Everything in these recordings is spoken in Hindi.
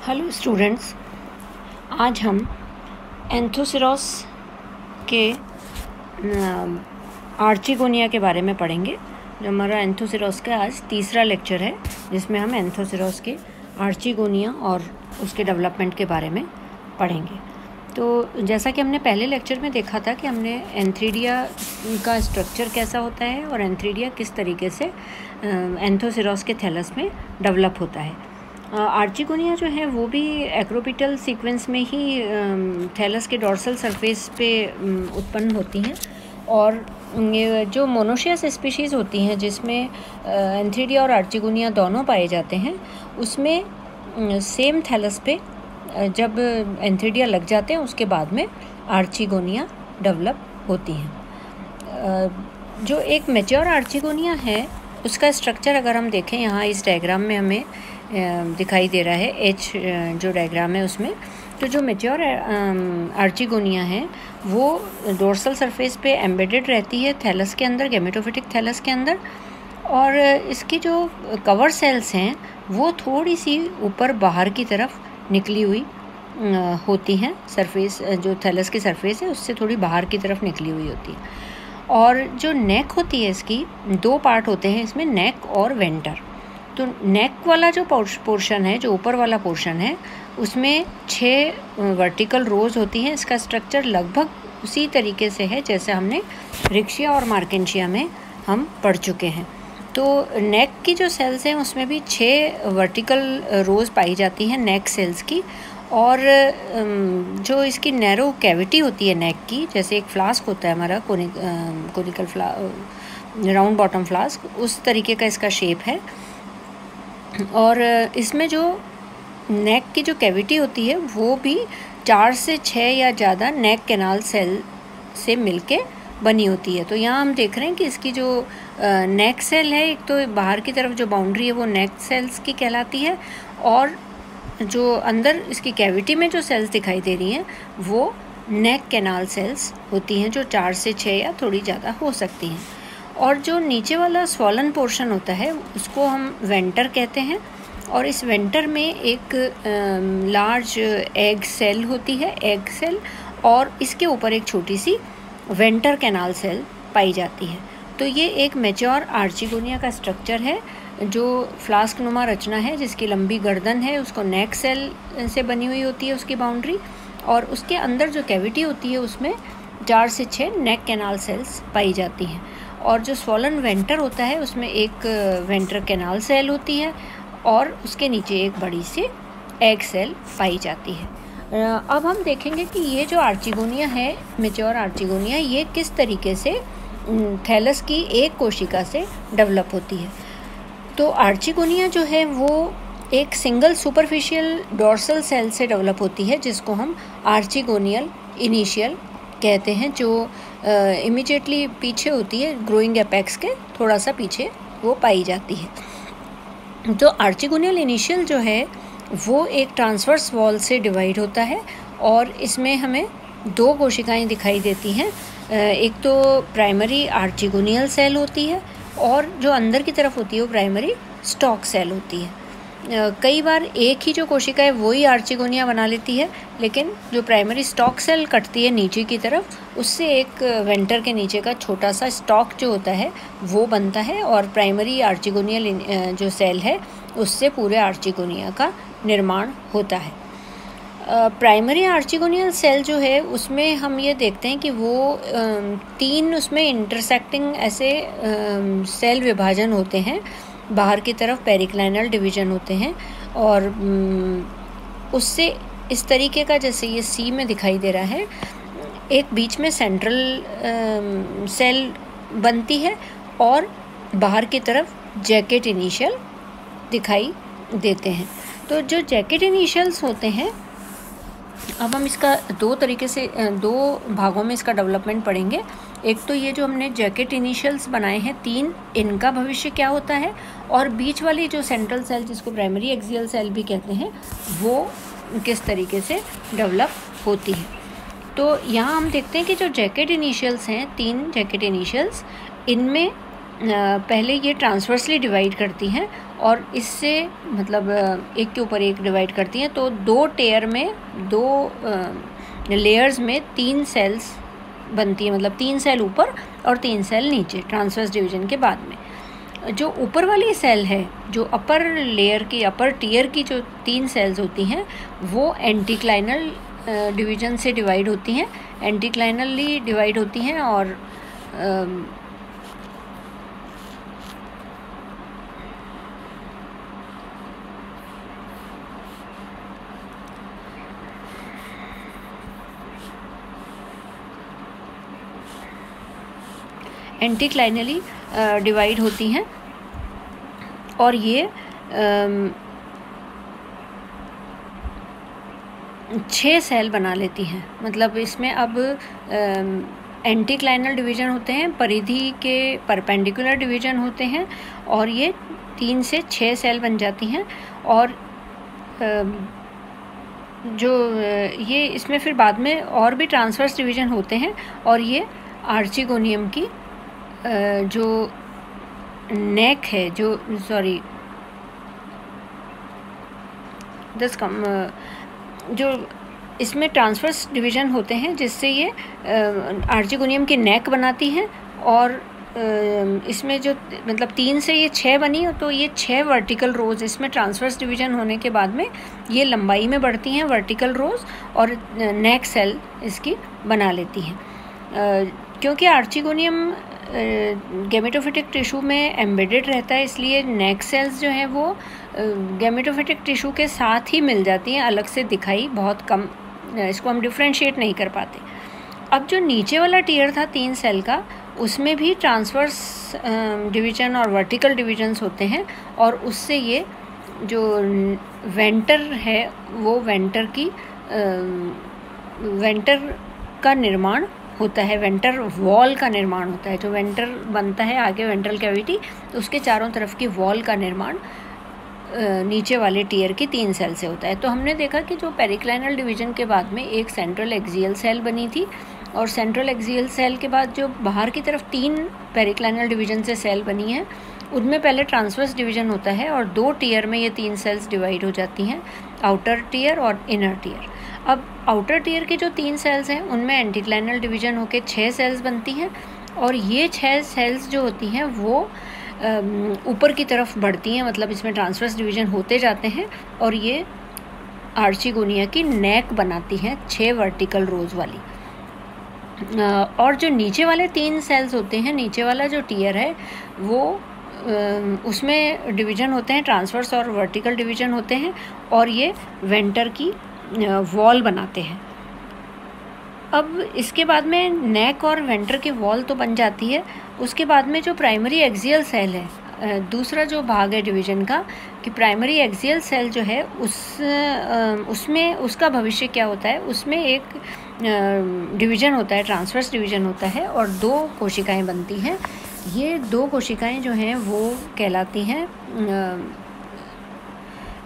हेलो स्टूडेंट्स, आज हम एंथोसिरोस के आर्चिगोनिया के बारे में पढ़ेंगे। जो हमारा एंथोसिरोस का आज तीसरा लेक्चर है, जिसमें हम एंथोसिरोस के आर्चिगोनिया और उसके डेवलपमेंट के बारे में पढ़ेंगे। तो जैसा कि हमने पहले लेक्चर में देखा था कि हमने एंथ्रीडिया का स्ट्रक्चर कैसा होता है और एंथ्रीडिया किस तरीके से एंथोसिरोस के थैलस में डेवलप होता है। आर्चिगोनिया जो है वो भी एक्रोपिटल सीक्वेंस में ही थैलस के डॉर्सल सरफेस पे उत्पन्न होती हैं। और ये जो मोनोशियस स्पीशीज़ होती हैं, जिसमें एंथ्रीडिया और आर्चिगोनिया दोनों पाए जाते हैं, उसमें सेम थैलस पे जब एंथ्रीडिया लग जाते हैं उसके बाद में आर्चिगोनिया डेवलप होती हैं। जो एक मैच्योर आर्चिगोनिया है उसका स्ट्रक्चर अगर हम देखें, यहाँ इस डायग्राम में हमें दिखाई दे रहा है एच जो डायग्राम है उसमें, तो जो मैच्योर आर्चिगोनिया है वो डोर्सल सरफेस पे एम्बेडेड रहती है थैलस के अंदर, गैमेटोफिटिक थैलस के अंदर। और इसकी जो कवर सेल्स हैं वो थोड़ी सी ऊपर बाहर की तरफ निकली हुई होती हैं। सरफेस जो थैलस की सरफेस है उससे थोड़ी बाहर की तरफ निकली हुई होती है। और जो नेक होती है, इसकी दो पार्ट होते हैं इसमें, नेक और वेंटर। तो नेक वाला जो पोर्शन है, जो ऊपर वाला पोर्शन है, उसमें 6 वर्टिकल रोज होती हैं। इसका स्ट्रक्चर लगभग उसी तरीके से है जैसे हमने रिक्शिया और मार्केंशिया में हम पढ़ चुके हैं। तो नेक की जो सेल्स हैं उसमें भी 6 वर्टिकल रोज पाई जाती हैं नेक सेल्स की। और जो इसकी नैरो कैविटी होती है नेक की, जैसे एक फ्लास्क होता है हमारा कोनिकल राउंड बॉटम फ्लास्क, उस तरीके का इसका शेप है। और इसमें जो नेक की जो कैविटी होती है वो भी 4 से 6 या ज़्यादा नेक कैनाल सेल से मिलके बनी होती है। तो यहाँ हम देख रहे हैं कि इसकी जो नेक सेल है, एक तो बाहर की तरफ जो बाउंड्री है वो नेक सेल्स की कहलाती है, और जो अंदर इसकी कैविटी में जो सेल्स दिखाई दे रही हैं वो नेक कैनाल सेल्स होती हैं, जो 4 से 6 या थोड़ी ज़्यादा हो सकती हैं। और जो नीचे वाला स्वॉलन पोर्शन होता है उसको हम वेंटर कहते हैं। और इस वेंटर में एक लार्ज एग सेल होती है, एग सेल, और इसके ऊपर एक छोटी सी वेंटर कैनाल सेल पाई जाती है। तो ये एक मैच्योर आर्चिगोनिया का स्ट्रक्चर है, जो फ्लास्क नुमा रचना है, जिसकी लंबी गर्दन है, उसको नेक सेल से बनी हुई होती है उसकी बाउंड्री, और उसके अंदर जो कैविटी होती है उसमें 4 से 6 नेक कैनाल सेल्स पाई जाती हैं। और जो स्वॉलन वेंटर होता है उसमें एक वेंटर कैनाल सेल होती है, और उसके नीचे एक बड़ी सी एग सेल पाई जाती है। अब हम देखेंगे कि ये जो आर्चिगोनिया है, मैच्योर आर्चिगोनिया, ये किस तरीके से थैलस की एक कोशिका से डेवलप होती है। तो आर्चिगोनिया जो है वो एक सिंगल सुपरफिशियल डॉर्सल सेल से डेवलप होती है, जिसको हम आर्चिगोनियल इनिशियल कहते हैं, जो इमीडिएटली पीछे होती है, ग्रोइंग एपेक्स के थोड़ा सा पीछे वो पाई जाती है। तो आर्चिगोनियल इनिशियल जो है वो एक ट्रांसवर्स वॉल से डिवाइड होता है, और इसमें हमें 2 कोशिकाएं दिखाई देती हैं। एक तो प्राइमरी आर्चिगोनियल सेल होती है, और जो अंदर की तरफ होती है वो प्राइमरी स्टॉक सेल होती है। कई बार एक ही जो कोशिका है वही आर्चिगोनिया बना लेती है, लेकिन जो प्राइमरी स्टॉक सेल कटती है नीचे की तरफ, उससे एक वेंटर के नीचे का छोटा सा स्टॉक जो होता है वो बनता है, और प्राइमरी आर्चिगोनियल जो सेल है उससे पूरे आर्चिगोनिया का निर्माण होता है। प्राइमरी आर्चिगोनियल सेल जो है उसमें हम ये देखते हैं कि वो 3 उसमें इंटरसेक्टिंग ऐसे सेल विभाजन होते हैं। बाहर की तरफ पेरिक्लाइनल डिवीजन होते हैं, और उससे इस तरीके का, जैसे ये सी में दिखाई दे रहा है, एक बीच में सेंट्रल सेल बनती है, और बाहर की तरफ जैकेट इनिशियल दिखाई देते हैं। तो जो जैकेट इनिशियल्स होते हैं, अब हम इसका 2 तरीके से 2 भागों में इसका डेवलपमेंट पढ़ेंगे। एक तो ये जो हमने जैकेट इनिशियल्स बनाए हैं 3, इनका भविष्य क्या होता है, और बीच वाली जो सेंट्रल सेल, जिसको प्राइमरी एक्सियल सेल भी कहते हैं, वो किस तरीके से डेवलप होती है। तो यहाँ हम देखते हैं कि जो जैकेट इनिशियल्स हैं, 3 जैकेट इनिशियल्स, इनमें पहले ये ट्रांसवर्सली डिवाइड करती हैं और इससे मतलब एक के ऊपर एक डिवाइड करती हैं, तो 2 टेयर में 2 लेयर्स में 3 सेल्स बनती है, मतलब 3 सेल ऊपर और 3 सेल नीचे ट्रांसवर्स डिवीजन के बाद में। जो ऊपर वाली सेल है, जो अपर लेयर की अपर टीयर की जो 3 सेल्स होती हैं वो एंटीक्लाइनल डिवीजन से डिवाइड होती हैं, एंटीक्लाइनली डिवाइड होती हैं और एंटीक्लाइनली डिवाइड होती हैं और ये 6 सेल बना लेती हैं। मतलब इसमें अब एंटीक्लाइनल डिवीजन होते हैं, परिधि के परपेंडिकुलर डिवीजन होते हैं और ये 3 से 6 सेल बन जाती हैं। और जो ये इसमें फिर बाद में और भी ट्रांसवर्स डिवीजन होते हैं और ये आर्चिगोनियम की जो नेक है, जो जो इसमें ट्रांसवर्स डिवीजन होते हैं जिससे ये आर्चिगोनियम की नेक बनाती हैं और इसमें जो मतलब 3 से ये 6 बनी, तो ये 6 वर्टिकल रोज इसमें ट्रांसवर्स डिवीजन होने के बाद में ये लंबाई में बढ़ती हैं वर्टिकल रोज और नेक सेल इसकी बना लेती हैं। क्योंकि आर्चिगोनियम गैमेटोफिटिक टिश्यू में एम्बेडेड रहता है, इसलिए नेक सेल्स जो हैं वो गैमेटोफिटिक टिश्यू के साथ ही मिल जाती हैं, अलग से दिखाई बहुत कम, इसको हम डिफ्रेंशिएट नहीं कर पाते। अब जो नीचे वाला टीयर था 3 सेल का, उसमें भी ट्रांसवर्स डिवीजन और वर्टिकल डिवीजन्स होते हैं और उससे ये जो वेंटर है वो वेंटर का निर्माण होता है, वेंटर वॉल का निर्माण होता है। जो वेंटर बनता है आगे वेंट्रल कैविटी, तो उसके चारों तरफ की वॉल का निर्माण नीचे वाले टीयर की 3 सेल से होता है। तो हमने देखा कि जो पेरिक्लाइनल डिवीजन के बाद में एक सेंट्रल एक्सियल सेल बनी थी और सेंट्रल एक्सियल सेल के बाद जो बाहर की तरफ 3 पेरिक्लाइनल डिवीजन से सेल बनी हैं, उनमें पहले ट्रांसवर्स डिवीजन होता है और 2 टीयर में ये 3 सेल्स डिवाइड हो जाती हैं, आउटर टीयर और इनर टीयर। अब आउटर टीयर की जो 3 सेल्स हैं उनमें एंटीक्लाइनल डिवीजन होकर 6 सेल्स बनती हैं और ये 6 सेल्स जो होती हैं वो ऊपर की तरफ बढ़ती हैं, मतलब इसमें ट्रांसवर्स डिवीजन होते जाते हैं और ये आर्चिगोनिया की नेक बनाती हैं 6 वर्टिकल रोज वाली। और जो नीचे वाले 3 सेल्स होते हैं, नीचे वाला जो टीयर है वो उसमें डिवीजन होते हैं, ट्रांसवर्स और वर्टिकल डिवीजन होते हैं और ये वेंटर की वॉल बनाते हैं। अब इसके बाद में नेक और वेंटर की वॉल तो बन जाती है, उसके बाद में जो प्राइमरी एक्सियल सेल है, दूसरा जो भाग है डिवीजन का, कि प्राइमरी एक्सियल सेल जो है उसमें उसका भविष्य क्या होता है। उसमें एक डिवीजन होता है, ट्रांसवर्स डिवीजन होता है और 2 कोशिकाएं बनती हैं। ये 2 कोशिकाएं जो हैं वो कहलाती हैं,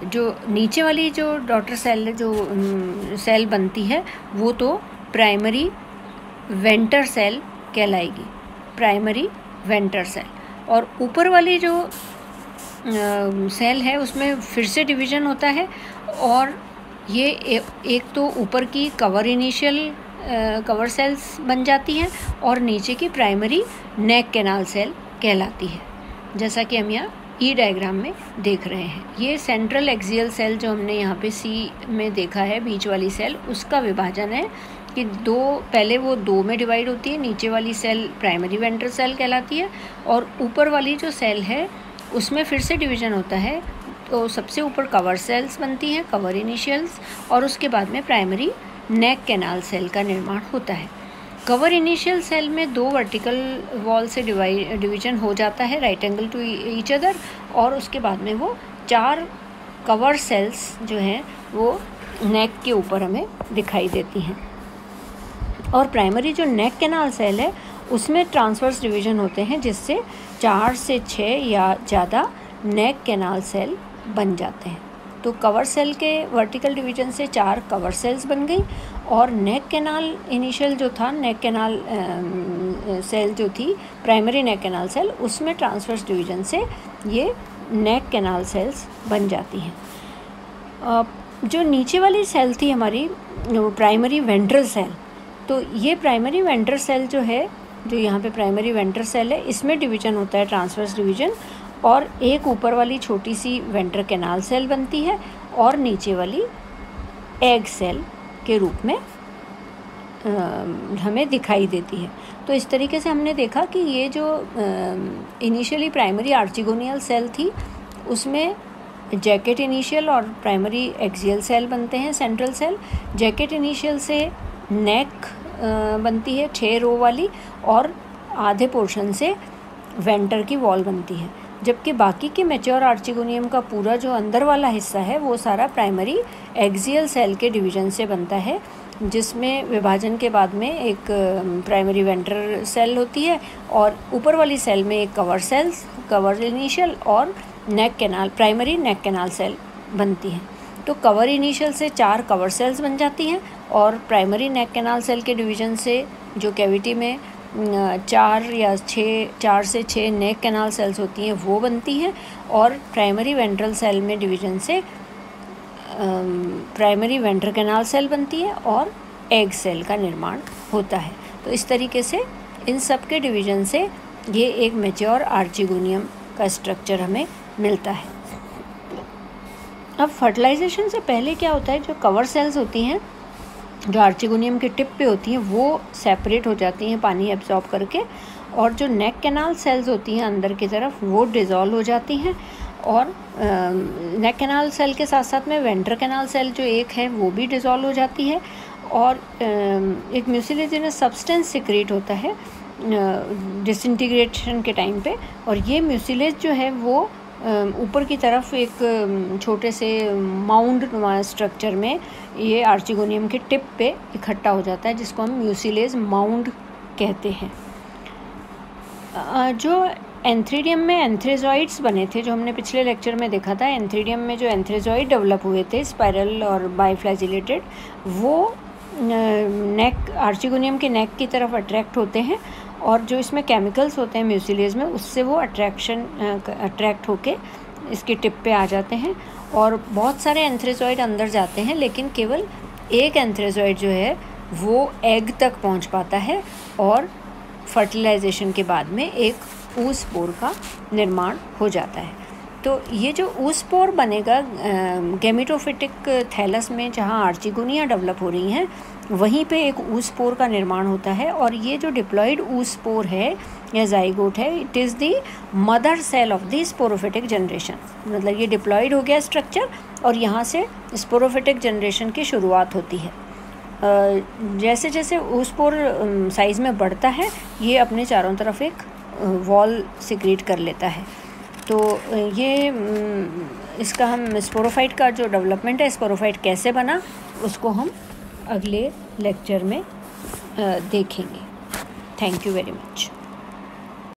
जो नीचे वाली जो डॉटर सेल जो सेल बनती है वो तो प्राइमरी वेंटर सेल कहलाएगी, प्राइमरी वेंटर सेल। और ऊपर वाली जो सेल है उसमें फिर से डिवीजन होता है और ये एक तो ऊपर की कवर सेल्स बन जाती हैं और नीचे की प्राइमरी नेक कैनाल सेल कहलाती है, जैसा कि हम यहाँ ई डायग्राम में देख रहे हैं। ये सेंट्रल एक्सियल सेल जो हमने यहाँ पे सी में देखा है, बीच वाली सेल, उसका विभाजन है कि पहले वो 2 में डिवाइड होती है। नीचे वाली सेल प्राइमरी वेंट्रल सेल कहलाती है और ऊपर वाली जो सेल है उसमें फिर से डिवीजन होता है। तो सबसे ऊपर कवर सेल्स बनती हैं, कवर इनिशियल्स, और उसके बाद में प्राइमरी नेक कैनाल सेल का निर्माण होता है। कवर इनिशियल सेल में 2 वर्टिकल वॉल से डिवीजन हो जाता है, right angle to each other, और उसके बाद में वो 4 कवर सेल्स जो हैं वो नेक के ऊपर हमें दिखाई देती हैं। और प्राइमरी जो नेक कैनाल सेल है उसमें ट्रांसवर्स डिवीजन होते हैं, जिससे 4 से 6 या ज़्यादा नेक कैनाल सेल बन जाते हैं। तो कवर सेल के वर्टिकल डिवीजन से 4 कवर सेल्स बन गई और नेक कैनाल इनिशियल जो था, नेक कैनाल सेल जो थी, प्राइमरी नेक कैनाल सेल, उसमें ट्रांसवर्स डिवीजन से ये नेक कैनाल सेल्स बन जाती हैं। जो नीचे वाली सेल थी हमारी प्राइमरी वेंट्रल सेल, तो ये प्राइमरी वेंट्रल सेल जो है, जो यहाँ पे प्राइमरी वेंट्रल सेल है, इसमें डिवीजन होता है ट्रांसवर्स डिवीजन, और एक ऊपर वाली छोटी सी वेंट्रल कैनाल सेल बनती है और नीचे वाली एग सेल के रूप में हमें दिखाई देती है। तो इस तरीके से हमने देखा कि ये जो इनिशियली प्राइमरी आर्चिगोनियल सेल थी, उसमें जैकेट इनिशियल और प्राइमरी एक्सियल सेल बनते हैं, सेंट्रल सेल। जैकेट इनिशियल से नेक बनती है 6 रो वाली, और आधे पोर्शन से वेंटर की वॉल बनती है, जबकि बाकी के मैच्योर आर्चिगोनियम का पूरा जो अंदर वाला हिस्सा है वो सारा प्राइमरी एक्सियल सेल के डिवीजन से बनता है, जिसमें विभाजन के बाद में एक प्राइमरी वेंट्रल सेल होती है और ऊपर वाली सेल में एक कवर इनिशियल और नेक कैनाल, प्राइमरी नेक कैनाल सेल बनती हैं। तो कवर इनिशियल से 4 कवर सेल्स बन जाती हैं और प्राइमरी नेक कैनाल सेल के डिवीजन से जो कैविटी में 4 से 6 नेक कैनाल सेल्स होती हैं वो बनती हैं, और प्राइमरी वेंट्रल सेल में डिवीजन से प्राइमरी वेंट्रल कैनाल सेल बनती है और एग सेल का निर्माण होता है। तो इस तरीके से इन सब के डिवीजन से ये एक मैच्योर आर्चिगोनियम का स्ट्रक्चर हमें मिलता है। अब फर्टिलाइजेशन से पहले क्या होता है, जो कवर सेल्स होती हैं जो आर्चिगोनियम के टिप पे होती हैं वो सेपरेट हो जाती हैं पानी एब्जॉर्ब करके, और जो नेक कैनाल सेल्स होती हैं अंदर की तरफ वो डिज़ोल्व हो जाती हैं, और नेक कैनाल सेल के साथ साथ में वेंट्रल कैनाल सेल जो एक है वो भी डिज़ोल्व हो जाती है, और एक म्यूसिलेजिनस सब्सटेंस सिक्रेट होता है डिसइंटीग्रेशन के टाइम पे, और ये म्यूसिलेज जो है वो ऊपर की तरफ एक छोटे से माउंड स्ट्रक्चर में ये आर्चिगोनियम के टिप पे इकट्ठा हो जाता है, जिसको हम म्यूसिलेज माउंड कहते हैं। जो एंथ्रीडियम में एंथ्रेजॉइड्स बने थे, जो हमने पिछले लेक्चर में देखा था, एंथ्रीडियम में जो एंथ्रेजॉइड डेवलप हुए थे स्पाइरल और बाइफ्लैजिलेटेड, वो नेक आर्चिगोनियम के नेक की तरफ अट्रैक्ट होते हैं, और जो इसमें केमिकल्स होते हैं म्यूसिलेज में, उससे वो अट्रैक्ट होके इसके टिप पे आ जाते हैं, और बहुत सारे एंथ्रेजॉइड अंदर जाते हैं, लेकिन केवल एक एंथ्रेजॉइड जो है वो एग तक पहुंच पाता है, और फर्टिलाइजेशन के बाद में एक oospore का निर्माण हो जाता है। तो ये जो oospore बनेगा गैमेटोफिटिक थैलस में, जहाँ आर्चिगोनिया डेवलप हो रही हैं, वहीं पे एक oospore का निर्माण होता है, और ये जो डिप्लॉयड oospore है या जाइगोट है, it is the mother cell of the sporophytic generation. मतलब ये डिप्लॉयड हो गया स्ट्रक्चर, और यहाँ से स्पोरोफिटिक जनरेशन की शुरुआत होती है। जैसे जैसे oospore साइज़ में बढ़ता है, ये अपने चारों तरफ एक वॉल सिक्रीट कर लेता है। तो ये इसका हम स्पोरोफाइट का जो डेवलपमेंट है, स्पोरोफाइट कैसे बना, उसको हम अगले लेक्चर में देखेंगे। Thank you very much.